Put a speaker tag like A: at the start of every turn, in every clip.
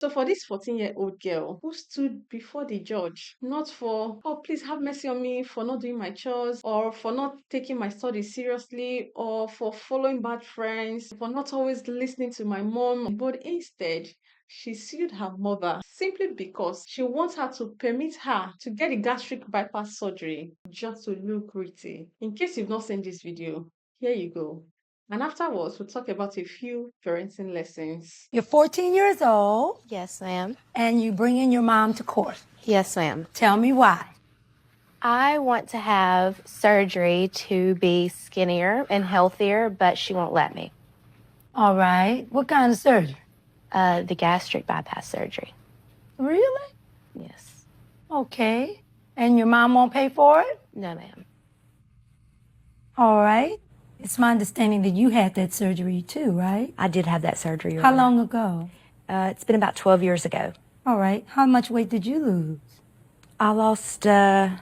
A: So for this 14-year-old girl who stood before the judge, not for, oh, please have mercy on me for not doing my chores, or for not taking my studies seriously, or for following bad friends, for not always listening to my mom, but instead, she sued her mother simply because she wants her to permit her to get a gastric bypass surgery just to look pretty. In case you've not seen this video, here you go. And afterwards, we'll talk about a few parenting lessons.
B: You're 14 years old
C: Yes, ma'am.
B: and you bring in your mom to court.
C: Yes, ma'am.
B: Tell me why.
C: I want to have surgery to be skinnier and healthier, but she won't let me.
B: All right. What kind of surgery?
C: The gastric bypass surgery.
B: Really?
C: Yes.
B: Okay. And your mom won't pay for it?
C: No, ma'am.
B: All right. It's my understanding that you had that surgery too, right?
D: I did have that surgery.
B: How long ago?
D: It's been about 12 years ago.
B: All right. How much weight did you lose?
D: I lost well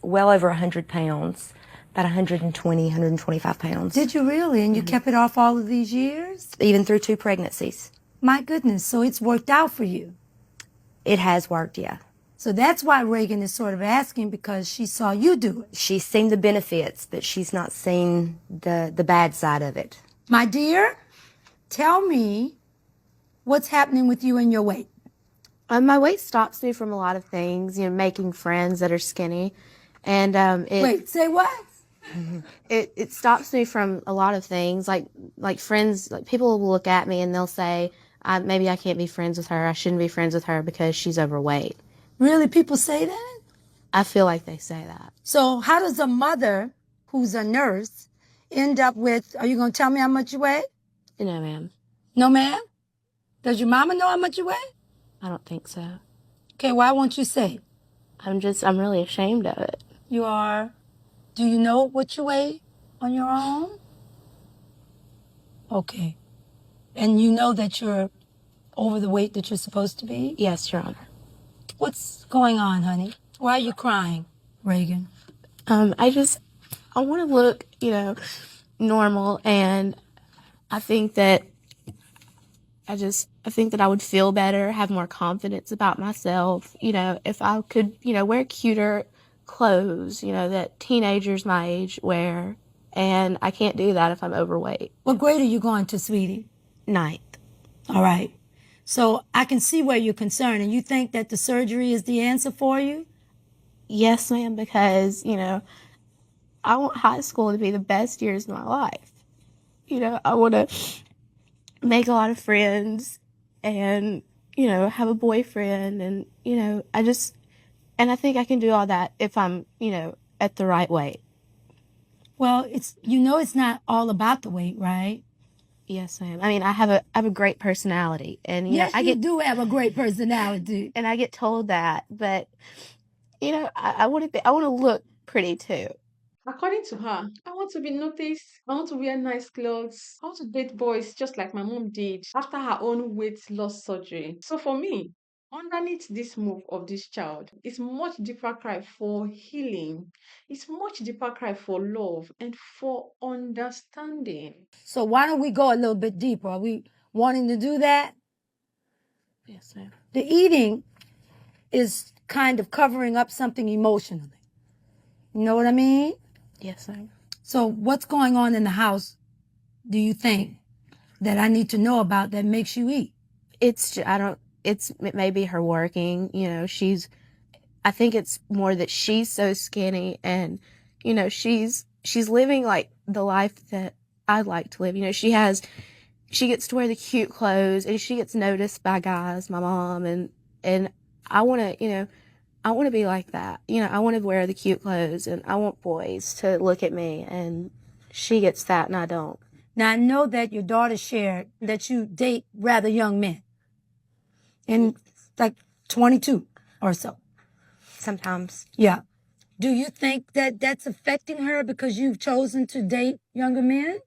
D: over 100 pounds, about 120, 125 pounds.
B: Did you really? And you kept it off all of these years?
D: Even through 2 pregnancies.
B: My goodness. So it's worked out for you.
D: It has worked, yeah.
B: So that's why Reagan is sort of asking, because she saw you do it.
D: She's seen the benefits, but she's not seen the bad side of it.
B: My dear, tell me what's happening with you and your weight.
C: My weight stops me from a lot of things, making friends that are skinny. And
B: Wait, say what?
C: it stops me from a lot of things, like friends, like people will look at me and they'll say, maybe I can't be friends with her. I shouldn't be friends with her because she's overweight.
B: Really? People say that?
C: I feel like they say that.
B: So how does a mother who's a nurse end up with, are you going to tell me how much you weigh?
C: No, ma'am.
B: No, ma'am? Does your mama know how much you weigh?
C: I don't think so.
B: Okay, why won't you say?
C: I'm really ashamed of it.
B: You are. Do you know what you weigh on your own? Okay. And you know that you're over the weight that you're supposed to be?
C: Yes, Your Honor.
B: What's going on, honey? Why are you crying, Reagan?
C: I want to look, normal, and I think that I think that I would feel better, have more confidence about myself, if I could, wear cuter clothes, that teenagers my age wear, and I can't do that if I'm overweight.
B: What grade are you going to, sweetie?
C: 9th.
B: All right. So I can see where you're concerned, and you think that the surgery is the answer for you?
C: Yes, ma'am, because, I want high school to be the best years of my life. I want to make a lot of friends and, have a boyfriend and, and I think I can do all that if I'm, at the right weight.
B: Well, it's not all about the weight, right?
C: Yes, ma'am. I mean, I have a great personality, and
B: yes, you do have a great personality,
C: and I get told that. But I want to look pretty too.
A: According to her, I want to be noticed. I want to wear nice clothes. I want to date boys just like my mom did after her own weight loss surgery. So for me, underneath this move of this child is much deeper cry for healing. It's much deeper cry for love and for understanding.
B: So why don't we go a little bit deeper? Are we wanting to do that?
C: Yes, ma'am.
B: The eating is kind of covering up something emotionally. You know what I mean?
C: Yes, ma'am.
B: So what's going on in the house, do you think, that I need to know about that makes you eat?
C: It may be her working, I think it's more that she's so skinny and, she's living like the life that I'd like to live. She gets to wear the cute clothes and she gets noticed by guys, my mom, and I want to be like that. I want to wear the cute clothes and I want boys to look at me, and she gets that and I don't.
B: Now, I know that your daughter shared that you date rather young men. And like 22 or so.
D: Sometimes.
B: Yeah. Do you think that that's affecting her because you've chosen to date younger men?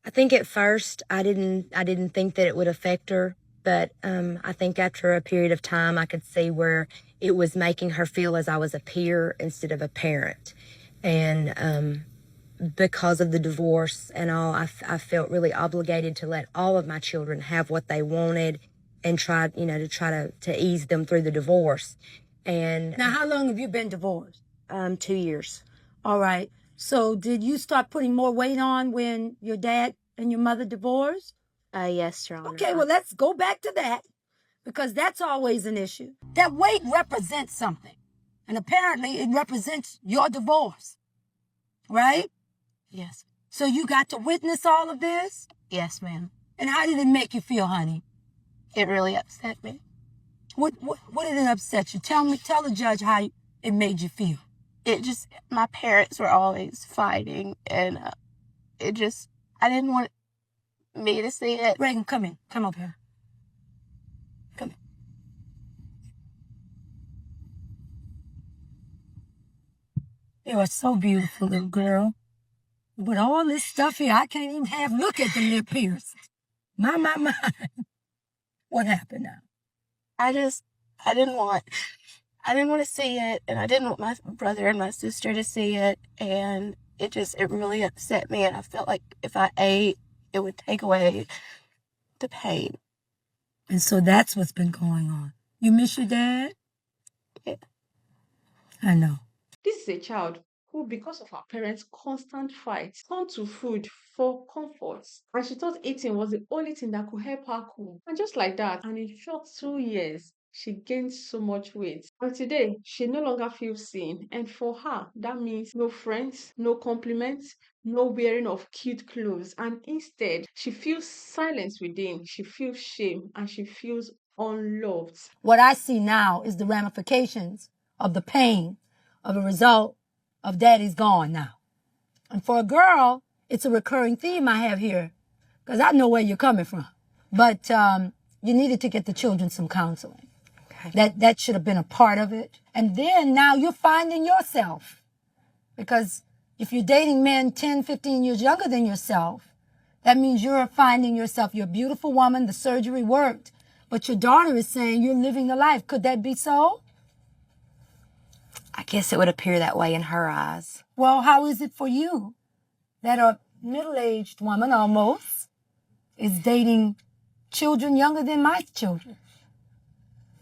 D: I think at first I didn't think that it would affect her, but I think after a period of time I could see where it was making her feel as I was a peer instead of a parent. And because of the divorce and all, I felt really obligated to let all of my children have what they wanted and tried, to try to ease them through the divorce. And
B: Now, how long have you been divorced?
D: 2 years.
B: All right. So did you start putting more weight on when your dad and your mother divorced?
C: Yes, Your Honor.
B: Okay, well, let's go back to that because that's always an issue. That weight represents something. And apparently it represents your divorce, right?
C: Yes.
B: So you got to witness all of this?
C: Yes, ma'am.
B: And how did it make you feel, honey?
C: It really upset me.
B: What did it upset you? Tell the judge how it made you feel.
C: My parents were always fighting, and I didn't want me to see it.
B: Reagan, come in. Come up here. Come in. You are so beautiful, little girl. With all this stuff here, I can't even look at the lip piercings. My. What happened now?
C: I didn't want to see it, and I didn't want my brother and my sister to see it, and it really upset me, and I felt like if I ate, it would take away the pain.
B: And so that's what's been going on. You miss your dad?
C: Yeah.
B: I know.
A: This is a child who, because of her parents' constant fights, turned to food for comfort. And she thought eating was the only thing that could help her cool. And just like that, and in short 2 years, she gained so much weight. And today, she no longer feels seen. And for her, that means no friends, no compliments, no wearing of cute clothes. And instead, she feels silence within. She feels shame and she feels unloved.
B: What I see now is the ramifications of the pain of a result of daddy's gone now. And for a girl, it's a recurring theme I have here because I know where you're coming from. But you needed to get the children some counseling. Okay. That should have been a part of it. And then now you're finding yourself. Because if you're dating men 10, 15 years younger than yourself, that means you're finding yourself. You're a beautiful woman. The surgery worked. But your daughter is saying you're living the life. Could that be so?
D: I guess it would appear that way in her eyes.
B: Well, how is it for you that a middle-aged woman almost is dating children younger than my children?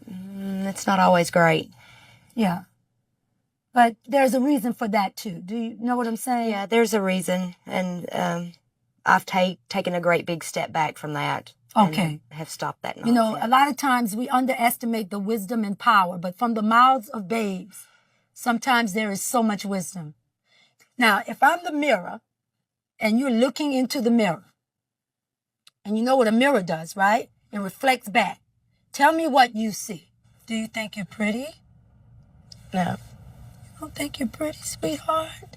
D: It's not always great.
B: Yeah. But there's a reason for that, too. Do you know what I'm saying?
D: Yeah, there's a reason. And I've taken a great big step back from that.
B: Okay.
D: And have stopped that nonsense.
B: You know, a lot of times we underestimate the wisdom and power, but from the mouths of babes, sometimes there is so much wisdom. Now, if I'm the mirror and you're looking into the mirror, and you know what a mirror does, right? It reflects back. Tell me what you see. Do you think you're pretty?
C: No.
B: You don't think you're pretty, sweetheart?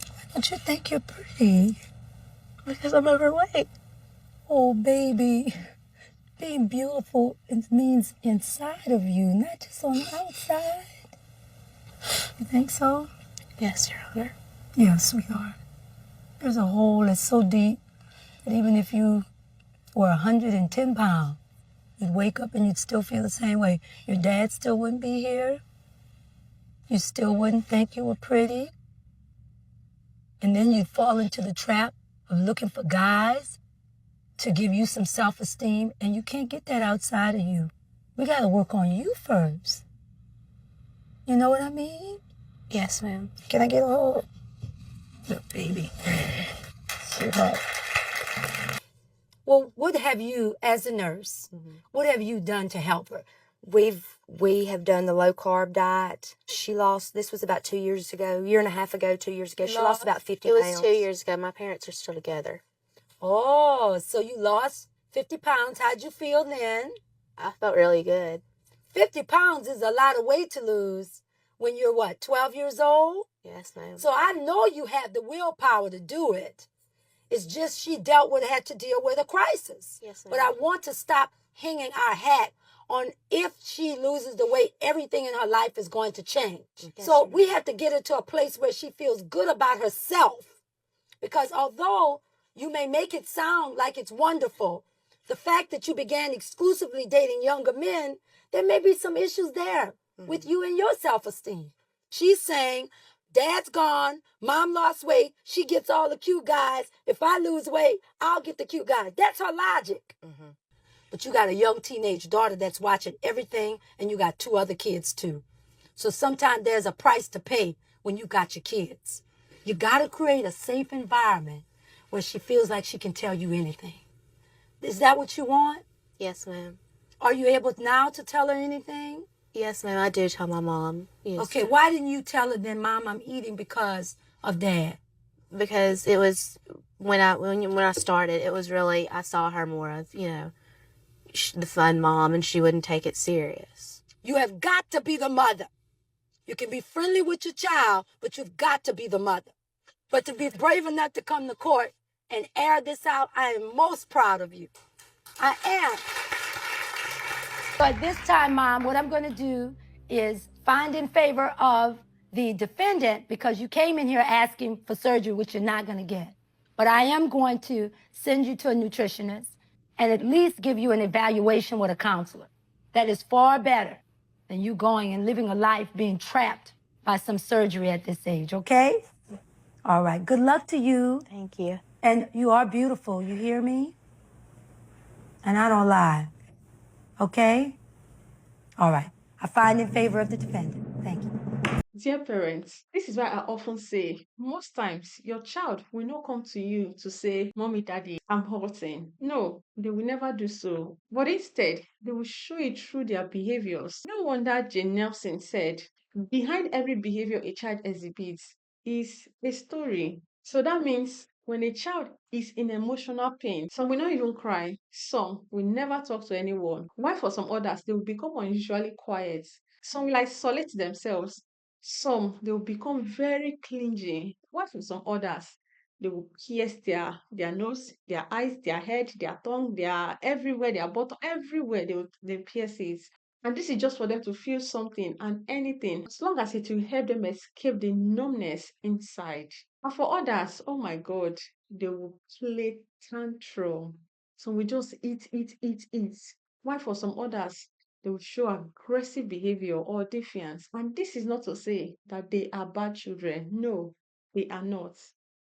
B: Why don't you think you're pretty?
C: Because I'm overweight.
B: Oh, baby. Being beautiful, it means inside of you, not just on the outside. You think so?
C: Yes, Your Honor.
B: Yeah, sweetheart. There's a hole that's so deep that even if you were 110 pounds, you'd wake up and you'd still feel the same way. Your dad still wouldn't be here. You still wouldn't think you were pretty. And then you'd fall into the trap of looking for guys to give you some self-esteem, and you can't get that outside of you. We got to work on you first. You know what I mean?
C: Yes, ma'am.
B: Can I get a hold? Look, baby. Sweetheart. Well, what have you, as a nurse, what have you done to help her?
D: We have done the low carb diet. She lost, this was about 2 years ago, year and a half ago, 2 years ago. She lost about 50
C: It
D: pounds.
C: was 2 years ago. My parents are still together.
B: Oh, so you lost 50 pounds. How'd you feel then?
C: I felt really good.
B: 50 pounds is a lot of weight to lose when you're, 12 years old?
C: Yes, ma'am.
B: So I know you have the willpower to do it. It's just she had to deal with a crisis.
C: Yes, ma'am.
B: But I want to stop hanging our hat on if she loses the weight, everything in her life is going to change.
C: Yes,
B: so
C: ma'am.
B: we have to get her to a place where she feels good about herself. Because although you may make it sound like it's wonderful, the fact that you began exclusively dating younger men, there may be some issues there with you and your self-esteem. She's saying, Dad's gone, Mom lost weight, she gets all the cute guys. If I lose weight, I'll get the cute guys. That's her logic. but you got a young teenage daughter that's watching everything, and you got 2 other kids too. So sometimes there's a price to pay when you got your kids. You got to create a safe environment where she feels like she can tell you anything. Is that what you want?
C: Yes, ma'am.
B: Are you able now to tell her anything?
C: Yes, ma'am. I do tell my mom. Yes.
B: Okay, why didn't you tell her then, Mom, I'm eating because of Dad?
C: Because it was when I started, it was really, I saw her more of, the fun mom, and she wouldn't take it serious.
B: You have got to be the mother. You can be friendly with your child, but you've got to be the mother. But to be brave enough to come to court and air this out, I am most proud of you. I am. So at this time, Mom, what I'm going to do is find in favor of the defendant, because you came in here asking for surgery, which you're not going to get. But I am going to send you to a nutritionist and at least give you an evaluation with a counselor. That is far better than you going and living a life being trapped by some surgery at this age, okay? All right. Good luck to you.
C: Thank you.
B: And you are beautiful. You hear me? And I don't lie. Okay? All right. I find in favor of the defendant. Thank you.
A: Dear parents, this is why I often say, most times your child will not come to you to say, Mommy, Daddy, I'm hurting. No, they will never do so. But instead, they will show it through their behaviors. No wonder Jane Nelson said, behind every behavior a child exhibits is a story. So that means when a child is in emotional pain, some will not even cry, some will never talk to anyone. While for some others, they will become unusually quiet. Some will isolate themselves. Some they will become very clingy. While for some others, they will pierce their nose, their eyes, their head, their tongue, their everywhere, their bottom, everywhere they pierce it. And this is just for them to feel something and anything, as long as it will help them escape the numbness inside. And for others, oh my God, they will play tantrum. Some will just eat, eat, eat, eat. While for some others, they will show aggressive behavior or defiance. And this is not to say that they are bad children. No, they are not.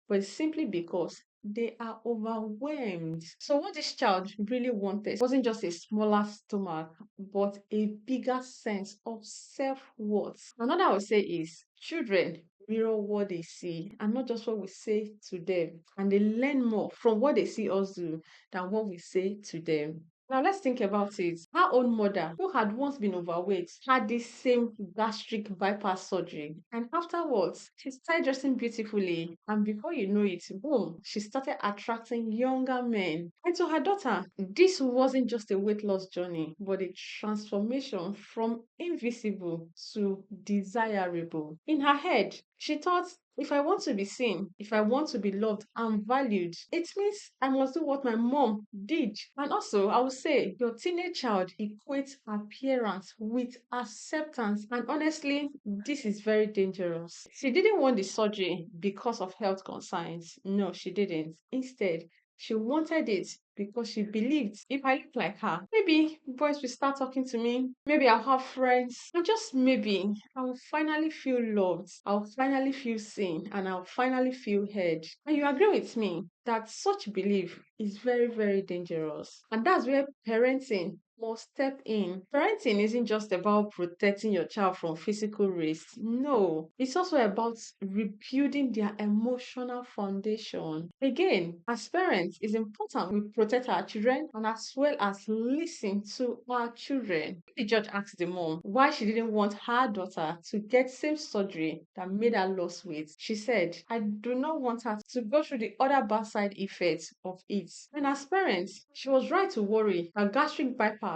A: But it's simply because they are overwhelmed. So what this child really wanted wasn't just a smaller stomach, but a bigger sense of self-worth. Another I would say is children mirror what they see and not just what we say to them. And they learn more from what they see us do than what we say to them. Now let's think about it. Our own mother, who had once been overweight, had this same gastric bypass surgery. And afterwards, she started dressing beautifully. And before you know it, boom, she started attracting younger men. And to her daughter, this wasn't just a weight loss journey, but a transformation from invisible to desirable. In her head, she thought, if I want to be seen, if I want to be loved and valued, it means I must do what my mom did. And also, I would say your teenage child equates appearance with acceptance. And honestly, this is very dangerous. She didn't want the surgery because of health concerns. No, she didn't. Instead, she wanted it because she believed if I look like her, maybe boys will start talking to me, maybe I'll have friends, and just maybe I'll finally feel loved, I'll finally feel seen, and I'll finally feel heard. And you agree with me that such belief is very, very dangerous. And that's where parenting must step in. Parenting isn't just about protecting your child from physical risk. No, it's also about rebuilding their emotional foundation. Again, as parents, it's important we protect our children and as well as listen to our children. The judge asked the mom why she didn't want her daughter to get same surgery that made her lose weight. She said, I do not want her to go through the other bad side effects of it. And as parents, she was right to worry that gastric bypass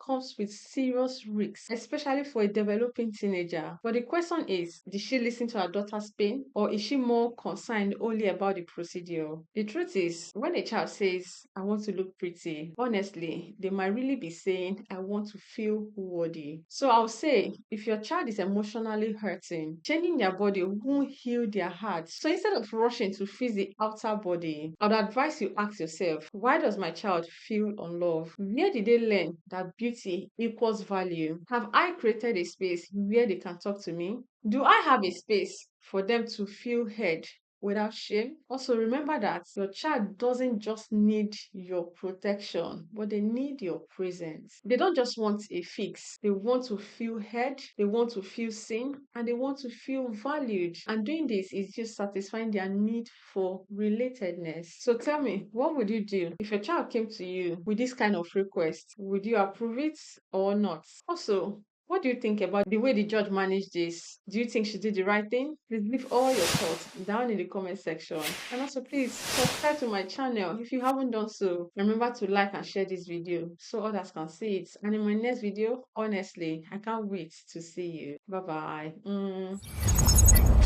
A: comes with serious risks, especially for a developing teenager. But the question is, did she listen to her daughter's pain, or is she more concerned only about the procedure? The truth is, when a child says, I want to look pretty, honestly, they might really be saying, I want to feel worthy. So I'll say, if your child is emotionally hurting, changing their body won't heal their heart. So instead of rushing to fix the outer body, I'd advise you ask yourself, why does my child feel unloved? Where did they learn that beauty equals value? Have I created a space where they can talk to me? Do I have a space for them to feel heard? without shame. Also, remember that your child doesn't just need your protection, but they need your presence. They don't just want a fix. They want to feel heard, they want to feel seen, and they want to feel valued. And doing this is just satisfying their need for relatedness. So tell me, what would you do if your child came to you with this kind of request? Would you approve it or not? Also, what do you think about the way the judge managed this? Do you think she did the right thing? Please leave all your thoughts down in the comment section. And also, please subscribe to my channel if you haven't done so. Remember to like and share this video so others can see it. And in my next video, honestly, I can't wait to see you. Bye bye.